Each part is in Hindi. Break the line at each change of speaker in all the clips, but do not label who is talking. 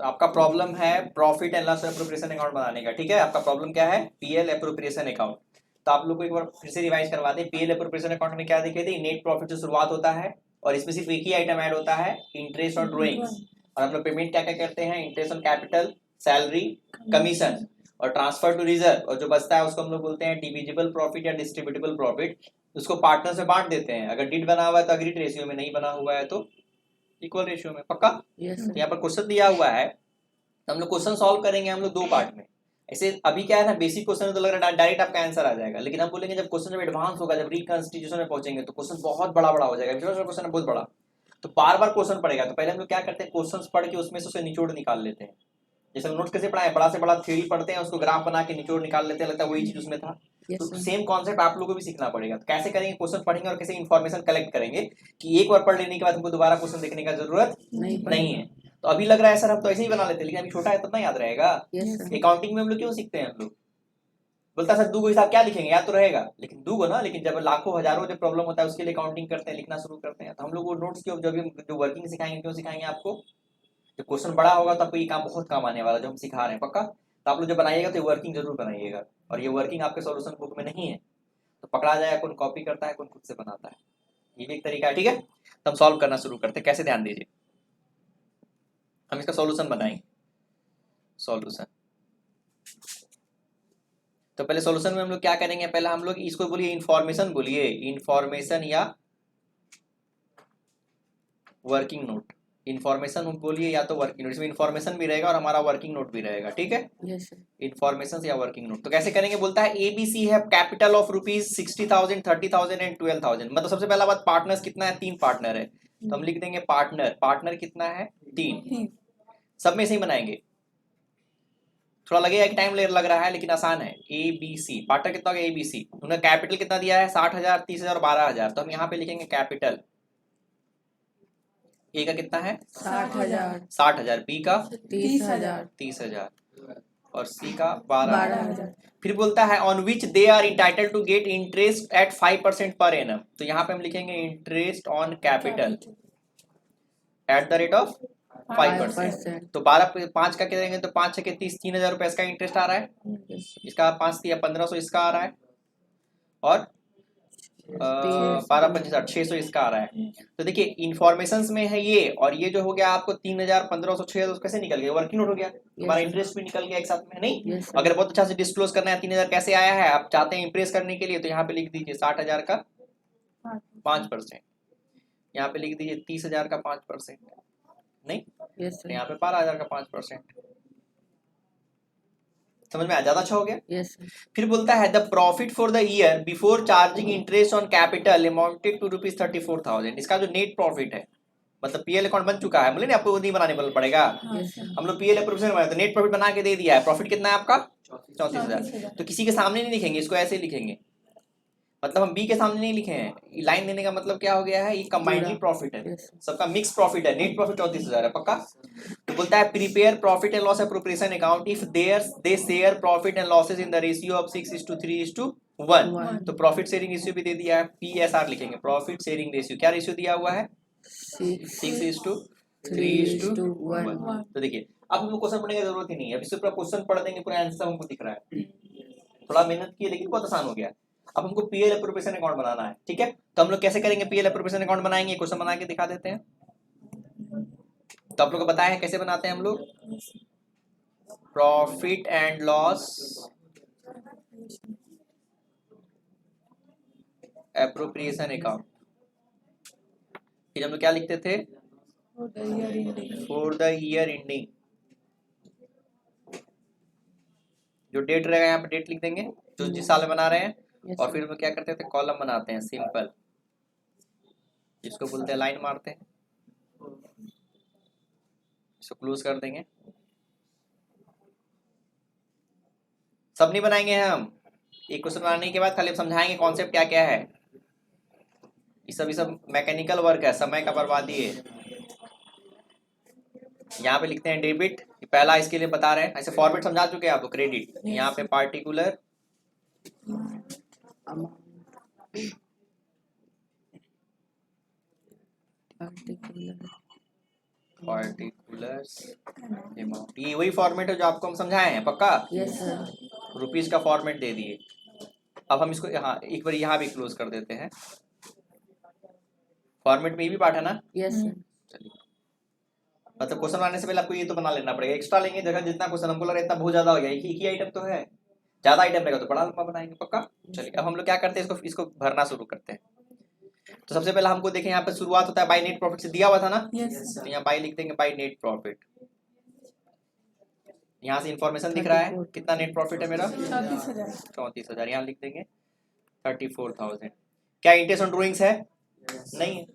तो आपका प्रॉब्लम है profit and loss appropriation account बनाने का, ठीक है। आपका प्रॉब्लम क्या है, पीएल एप्रोप्रिएशन अकाउंट। तो आप लोग को एक बार फिर से रिवाइज करवा दें। पीएल एप्रोप्रिएशन अकाउंट में क्या देखे थे, नेट प्रॉफिट से शुरुआत होता है और इसमें सिर्फ एक ही आइटम ऐड होता है, इंटरेस्ट और ड्रॉइंग्स। और आप लोग पेमेंट क्या क्या करते हैं, interest on capital, salary, commission और ट्रांसफर टू रिजर्व। और जो बचता है उसको हम लोग बोलते हैं डिविजिबल प्रॉफिट या डिस्ट्रीब्यूटेबल प्रॉफिट। उसको पार्टनर से बांट देते हैं, अगर डिड बना हुआ है तो अग्रीड रेशियो में, नहीं बना हुआ है तो इक्वल रेशियो में। पक्का? तो यहाँ पर क्वेश्चन दिया हुआ है, तो हम लोग क्वेश्चन सॉल्व करेंगे हम लोग दो पार्ट में। ऐसे अभी क्या है ना, बेसिक क्वेश्चन है तो लग रहा है डायरेक्ट आपका आंसर आ जाएगा, लेकिन हम बोलेंगे जब क्वेश्चन जब एडवांस होगा, जब रिकंस्टिट्यूशन में पहुंचेंगे तो क्वेश्चन बहुत बड़ा बड़ा हो जाएगा। क्वेश्चन है बहुत बड़ा, तो बार बार क्वेश्चन पड़ेगा। तो पहले हम लोग क्या करते हैं, क्वेश्चन पढ़ के उसमें से उसे निचोड़ निकाल लेते हैं। जैसे हम नोट्स कैसे पढ़ाए, बड़ा से बड़ा थ्योरी पढ़ते हैं, उसको ग्राफ बना के निचोड़ निकाल लेते हैं, लगता है वही चीज उसमें था। तो सेम कॉन्सेप्ट आप लोगों को भी सीखना पड़ेगा। तो कैसे करेंगे, क्वेश्चन पढ़ेंगे और कैसे इन्फॉर्मेशन कलेक्ट करेंगे कि एक बार पढ़ लेने के बाद हमको दोबारा क्वेश्चन देखने का जरूरत नहीं है। तो अभी लग रहा है सर हम तो ऐसे ही बना लेते हैं, लेकिन अभी छोटा है तब ना याद रहेगा। अकाउंटिंग में हम लोग क्यों सीखते हैं, हम लोग बोलता है सर दूगो हिसाब क्या लिखेंगे, याद तो रहेगा, लेकिन दूगो ना, लेकिन जब लाखों हजारों जो प्रॉब्लम होता है उसके लिए अकाउंटिंग करते हैं, लिखना शुरू करते हैं। तो हम लोग वो नोट्स की जब जो वर्किंग सिखाएंगे, क्यों सिखाएंगे आपको, जब क्वेश्चन बड़ा होगा तो आपको ये काम बहुत काम आने वाला जो हम सिखा रहे हैं। पक्का? तो आप लोग जब बनाइएगा तो ये वर्किंग जरूर बनाइएगा, और ये वर्किंग आपके सॉल्यूशन बुक में नहीं है तो पकड़ा जाएगा, कौन कॉपी करता है कौन खुद से बनाता है। ये भी एक तरीका है, ठीक है। तो हम सॉल्व करना शुरू करते हैं, कैसे ध्यान दीजिए। हम इसका सॉल्यूशन बनाएंगे, सॉल्यूशन। तो पहले सॉल्यूशन में हम लोग क्या करेंगे, पहले हम लोग इसको बोलिए इंफॉर्मेशन, बोलिए इंफॉर्मेशन या वर्किंग नोट। इन्फॉर्मेशन बोलिए या तो वर्किंग नोट, इसमें इन्फॉर्मेशन भी रहेगा और हमारा वर्किंग नोट भी रहेगा, ठीक है। इन्फॉर्मेशन या वर्किंग नोट। तो कैसे करेंगे, बोलता है एबीसी है कैपिटल ऑफ रुपीज 60,000, 30,000 एंड 12,000। मतलब सबसे पहला बात, पार्टनर्स कितना है, 3 पार्टनर है। तो हम लिख देंगे पार्टनर, पार्टनर कितना है 3। सब में से ही बनाएंगे, थोड़ा लगेगा एक टाइम लग रहा है लेकिन आसान है। ए बी सी, पार्टनर कितना होगा, ए बी सी। उन्होंने कैपिटल कितना दिया है 60,000, 30,000 और 12,000। तो हम यहाँ पे लिखेंगे कैपिटल, ए का कितना है
60,000,
60,000, बी का
30,000,
30,000 और सी का 12,000।
12,000।
फिर बोलता है on which they are entitled to get interest at 5% per annum. तो यहाँ पे हम लिखेंगे interest on capital at the rate of 5%। तो 5 का क्या देंगे, तो 5 6 30, 3,000 रुपए इसका इंटरेस्ट आ रहा है, इसका 5 दिया 1,500 इसका आ रहा है, और 12 50 600 इसका आ रहा है। तो देखिए इन्फॉर्मेशन में है ये, और ये जो हो गया आपको 3,000 1,500 6,000 कैसे निकल गया, वर्किंग नोट हो गया, हमारा इंटरेस्ट भी निकल गया एक साथ में। नहीं, अगर बहुत अच्छा से डिस्क्लोज करना है 3,000 कैसे आया है, आप चाहते हैं इंप्रेस करने के लिए, तो यहाँ पे लिख दीजिए 60,000 का 5%, यहाँ पे लिख दीजिए 30,000 का 5%, नहीं तो यहाँ पे 12,000 का 5%। समझ में आ, ज्यादा अच्छा हो गया। फिर बोलता है the profit for the year before charging interest on capital amounted to rupees 34,000। इसका जो नेट प्रॉफिट है, मतलब पीएल अकाउंट बन चुका है, बोले नहीं आपको नहीं बनाने पड़ेगा। हम लोग पीएल अप्रोप्रिएशन बनाए तो नेट प्रॉफिट बना के दे दिया है। प्रॉफिट कितना है आपका 34,000। तो किसी के सामने नहीं लिखेंगे इसको, ऐसे ही लिखेंगे, मतलब हम बी के सामने नहीं लिखे हैं। लाइन देने का मतलब क्या हो गया है, ये कंबाइंडली प्रॉफिट है, सबका मिक्स प्रॉफिट है। नेट प्रॉफिट 34,000 है। पक्का? तो बोलता है prepare profit and loss appropriation account if they share profit and losses in the ratio of 6:3:1। तो प्रॉफिट शेयरिंग रेशियो भी दे दिया है, पीएसआर लिखेंगे, प्रॉफिट शेयरिंग रेशियो। क्या रेशियो दिया हुआ है 6:3:1। तो देखिए अब हमको क्वेश्चन पढ़ने की जरूरत ही नहीं है, अब इससे पूरा क्वेश्चन पढ़ देंगे, पूरा आंसर हमको दिख रहा है। थोड़ा मेहनत की लेकिन बहुत आसान हो गया। अब हमको पीएल एप्रोप्रिएशन अकाउंट बनाना है, ठीक है। तो हम लोग कैसे करेंगे, पीएल एप्रोप्रिएशन अकाउंट बनाएंगे, क्वेश्चन बना के दिखा देते हैं। तो आप लोग को बताया है कैसे बनाते हैं हम लोग, profit and loss appropriation account. फिर हम लोग क्या लिखते थे, फॉर द ईयर एंडिंग, जो डेट रहेगा यहाँ पे डेट लिख देंगे जो जिस साल में बना रहे हैं। और फिर हम क्या करते थे, कॉलम बनाते हैं सिंपल, जिसको बोलते हैं लाइन मारते हैं, इसको क्लोज कर देंगे। सब नहीं बनाएंगे हम, एक क्वेश्चन बनाने के बाद खाली समझाएंगे कॉन्सेप्ट क्या क्या है। ये सब मैकेनिकल वर्क है, समय का बर्बादी है। यहाँ पे लिखते हैं डेबिट, पहला इसके लिए बता रहे हैं, ऐसे फॉर्मेट समझा चुके हैं आपको। क्रेडिट, यहाँ पे पार्टिकुलर पर्टिकुलर्स अमाउंट, ये वही फॉर्मेट है जो आपको हम समझाए हैं, पक्का?
Yes sir.
रुपीज का फॉर्मेट दे दिए। अब हम इसको यहाँ एक बार यहाँ भी क्लोज कर देते हैं। फॉर्मेट में ये भी पार्ट है ना?
Yes sir.
चलिए, मतलब क्वेश्चन बनाने से पहले आपको ये तो बना लेना पड़ेगा। एक्स्ट्रा लेंगे जगह, जितना क्वेश्चन हमको लग रहा है इतना बहुत ज्यादा हो गया, एक ही आइटम तो है, ज्यादा आइटम रहेगा तो बड़ा लंबा बनाएंगे, पक्का? चलिए, अब हम लोग क्या करते हैं, इसको इसको भरना शुरू करते हैं। तो सबसे पहले हमको देखें, यहाँ पे शुरुआत होता है बाय नेट प्रॉफिट से, दिया हुआ था ना? तो यहाँ बाय लिख देंगे, बाय नेट प्रॉफिट। यहाँ से इंफॉर्मेशन दिख रहा है, कितना नेट प्रॉफिट है मेरा? 34,000। यहाँ लिख देंगे 34,000। क्या इंटरेस्ट ऑन ड्राइंग्स है? नहीं है।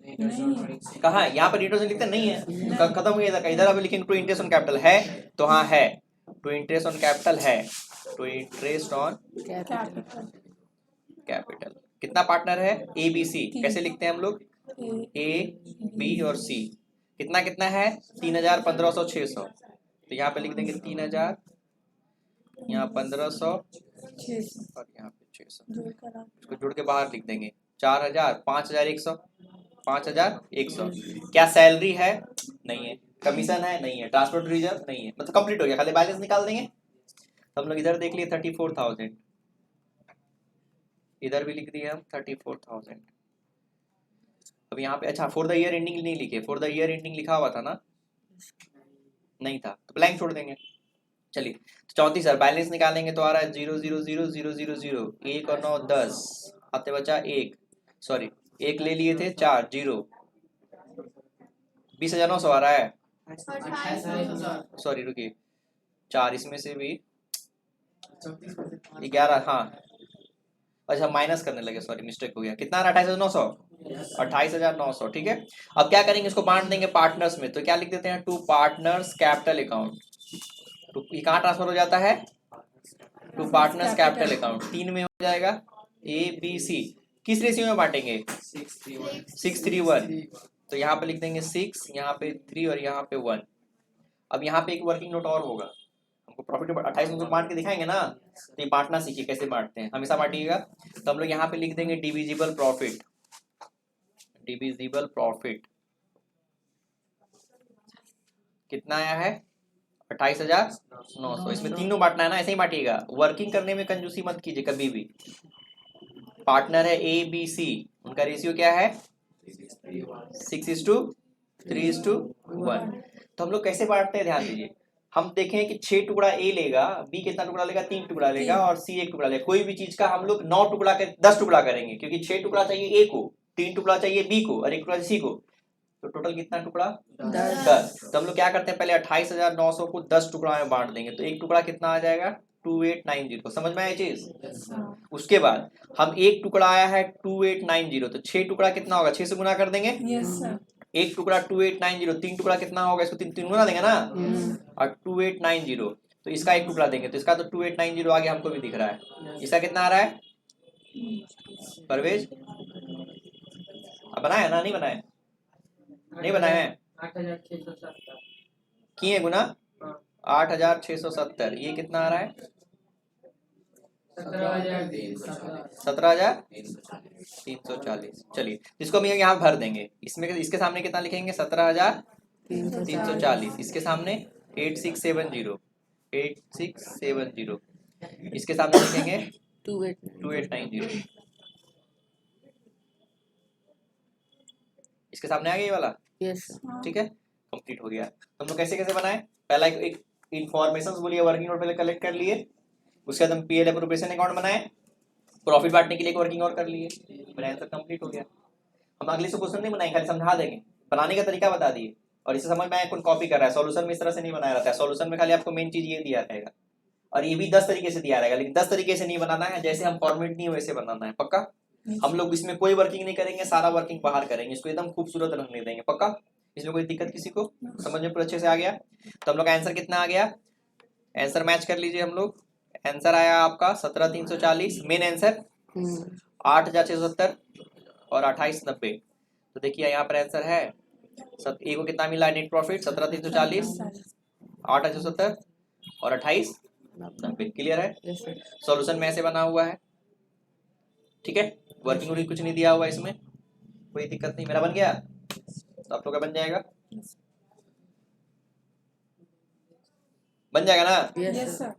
कहाँ है? यहाँ पर इंटरेस्ट लिखते नहीं है, खत्म हो गया इधर का। इधर अब लिखेंगे टू इंटरेस्ट ऑन कैपिटल है, तो हाँ है, टू इंटरेस्ट ऑन कैपिटल है, टू इंटरेस्ट ऑन कैपिटल। कितना पार्टनर है? A B C. कैसे लिखते हैं हम लोग? ए बी और सी। कितना कितना है? 3,000, 1,500, 600। तो यहाँ पे लिख देंगे 3,000, यहाँ 1,500 और यहाँ पे 600। इसको जोड़ के बाहर लिख देंगे 4,000, 5,100, 5,100। क्या सैलरी है? नहीं है। कमीशन है? नहीं है। Transport reserve? नहीं है। मतलब कंप्लीट हो गया, खाली बैलेंस निकाल देंगे। तो हम लोग इधर देख लिए 34,000, इधर भी लिख दिए हम 34,000। अब यहाँ पे अच्छा फॉर द ईयर एंडिंग नहीं लिखे, फॉर द ईयर एंडिंग लिखा हुआ था ना? नहीं था, तो ब्लैंक छोड़ देंगे। चलिए, तो 34,000 बैलेंस निकालेंगे तो आ रहा है 0,0,0,0,0,0, 1 और 9 10, आते बचा 1, सॉरी 1 ले लिए थे, 4 0, 20,900 आ रहा है। सॉरी रुकिए, 4 इसमें से भी 11, हाँ अच्छा माइनस करने लगे, सॉरी मिस्टेक हो गया। कितना आ रहा है? 28,900, 28,900। ठीक है, अब क्या करेंगे, इसको बांट देंगे पार्टनर्स में। तो क्या लिख देते हैं? To partners capital account. ये कहाँ ट्रांसफर हो जाता है? To partners capital account. 3 में हो जाएगा, ए बी सी। किस रेशियो में बांटेंगे? 6:3:1। तो यहाँ पे लिख देंगे 6, यहाँ पे 3 और यहाँ पे 1। अब यहाँ पे एक वर्किंग नोट और होगा, हमको प्रॉफिट 28,900 बांट के दिखाएंगे ना, तो ये बांटना सीखिए कैसे बांटते हैं, हमेशा बांटिएगा। तो हम लोग यहाँ पे लिख देंगे डिविजिबल प्रॉफिट, डिविजिबल प्रॉफिट कितना आया है? 28,900। इसमें तीनों बांटना है ना, ऐसे ही बांटिएगा। वर्किंग करने में कंजूसी मत कीजिए कभी भी। पार्टनर है ए बी सी, उनका रेशियो क्या है? 6:3:1। तो हम लोग कैसे बांटते हैं ध्यान दीजिए। हम देखें कि 6 टुकड़ा ए लेगा, बी कितना टुकड़ा लेगा? 3 टुकड़ा लेगा, और सी 1 टुकड़ा लेगा। कोई भी चीज का हम लोग 9 टुकड़ा के 10 टुकड़ा करेंगे, क्योंकि 6 टुकड़ा चाहिए ए को, 3 टुकड़ा चाहिए बी को और 1 टुकड़ा सी को। तो टोटल कितना टुकड़ा? 10। तो हम लोग क्या करते हैं, पहले 28,900 को 10 टुकड़ा में बांट देंगे, तो एक टुकड़ा कितना आ जाएगा? 2890। समझ में आया चीज? उसके बाद हम एक टुकड़ा आया है 2890, तो 6 टुकड़ा कितना होगा? 6 से गुना कर देंगे। एक टुकड़ा 2890, 3 टुकड़ा कितना होगा? इसको 3 गुना देंगे ना, और 2890, तो इसका एक टुकड़ा देंगे, तो इसका तो 2890 आगे हमको भी दिख रहा है। इसका कितना आ रहा है परवेज? अब बनाया ना? नहीं बनाया? नहीं बनाया है?
8,670
किए गुना 8,670। ये कितना आ रहा है? 17,340। चलिए, इसको हम यहाँ भर देंगे। इसमें इसके सामने कितना लिखेंगे? 17,340। इसके सामने 8670, 8670। इसके सामने लिखेंगे 2890। इसके सामने आ गया ये वाला?
यस।
ठीक है, कंप्लीट हो गया। तो हम लोग कैसे कैसे बनाए? पहला एक इन्फॉर्मेशन बोलिए, वर्किंग नोट पहले कलेक्ट कर लिए, उसके बाद हम पीएल एप्रोप्रिएशन अकाउंट बनाए, प्रॉफिट बांटने के लिए एक वर्किंग और कर लिए, मेरा आंसर कंप्लीट हो गया। हम अगले से क्वेश्चन नहीं बनाएंगे, खाली समझा देंगे, बनाने का तरीका बता दिए, और इसे समझ में आया कौन कॉपी कर रहा है। सॉल्यूशन में इस तरह से नहीं बनाया रहता है, सॉल्यूशन में खाली आपको मेन चीज ये दिया रहेगा, और ये भी 10 तरीके से दिया रहेगा, लेकिन 10 तरीके से नहीं बनाना है, जैसे हम फॉर्मेट नहीं वैसे बनाना है, पक्का? हम लोग इसमें कोई वर्किंग नहीं करेंगे, सारा वर्किंग बाहर करेंगे, इसको एकदम खूबसूरत रखने देंगे, पक्का? इसमें कोई दिक्कत किसी को? समझ में पूरा अच्छे से आ गया? तो हम लोग आंसर कितना आ गया? आंसर मैच कर लीजिए हम लोग। आंसर आया आपका 17,340, मेन आंसर 8,670 और 2890। तो देखिए यहाँ पर आंसर है, ए को कितना मिला नेट प्रॉफिट? 17,340, 8,670 और 2890। क्लियर है? सॉल्यूशन में ऐसे बना हुआ है, ठीक है? वर्किंग वोर्किंग कुछ नहीं दिया हुआ इसमें, कोई दिक्कत नहीं। मेरा बन गया तो आप लोग का बन जाएगा। बन जाएगा ना?
Yes
yes
sir
sir